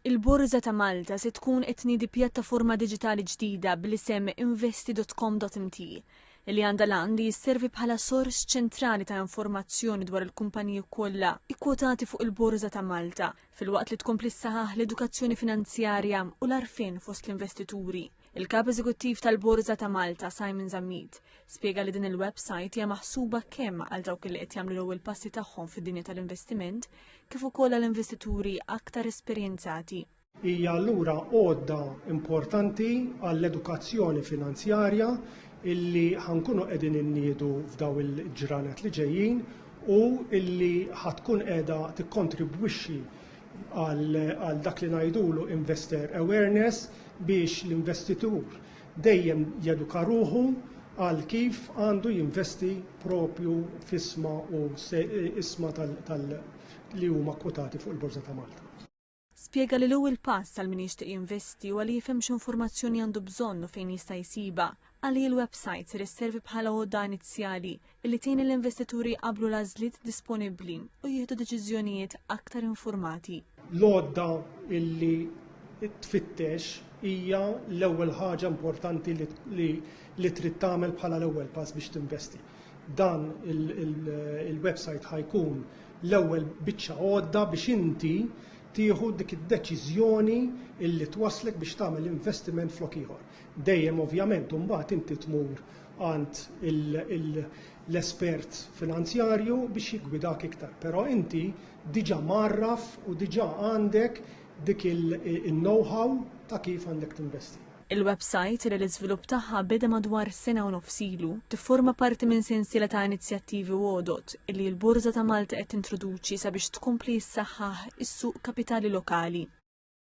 Il-Borza ta' Malta se tkun qed tniedi pjattaforma diġitali ġdida bl-isem investi.com.mt li għandha lan li jisservi bħala sors ċentrali ta' informazzjoni dwar il-kumpaniji kollha ikkwotati fuq il-Borza ta' Malta filwaqt li tkompli ssaħħaħ l-edukazzjoni finanzjarja u l-arfien fost l-investituri. Il-kap eżekuttiv tal-Borza ta' Malta, Simon Zammit, spjega li din il-website hija maħsuba kemm għal dawk li qed jagħmlu l-ewwel passi tagħhom fid-dinja tal-investiment kif ukoll għall-investituri aktar esperjenzati. Hija allura għodda importanti għall-edukazzjoni finanzjarja illi ħankunu qegħdin inniedu f'daw il-ġranet li ġejjin u illi ħatkun qiegħda tikkontribwixxi għal dak li ngħidulu investor awareness biex l-investitur dejjem jeduka ruħu għal kif għandu jinvesti propju f'isma u isma li huma kwotati fuq il-Borza ta' Malta. Spjega li l-ewwel pass għal min jixtieq jinvesti u għal jifhem x'informazzjoni għandu bżonn u fejn jista' jsiba għalli il-website se isservi bħala għodda inizjali li tgħin l-investituri qablu l-għażliet disponibbli u jieħdu deċiżjonijiet aktar informati. L-għodda illi tfittex hija l-ewwel ħaġa importanti li trid tagħmel bħala l-ewwel pass biex tinvesti. Dan il-website ħajkun l-ewwel biċċa għodda biex inti tieħu dik id-deċiżjoni illi twaslek biex tagħmel investiment flok ieħor. Dejjem ovvjament imbagħad inti tmur għand l-espert finanzjarju biex jiggwidak iktar, però inti diġà marraf u diġà għandek dik il-know-how ta' kif għandek tinvesti. Il-website li l-iżvilupp tagħha beda madwar sena u nofsilu tifforma parti minn sensiela ta' inizjattivi u għodot illi l-Borza ta' Malta qed tintroduċi sabiex tkompli ssaħħaħ is-suq kapitali lokali.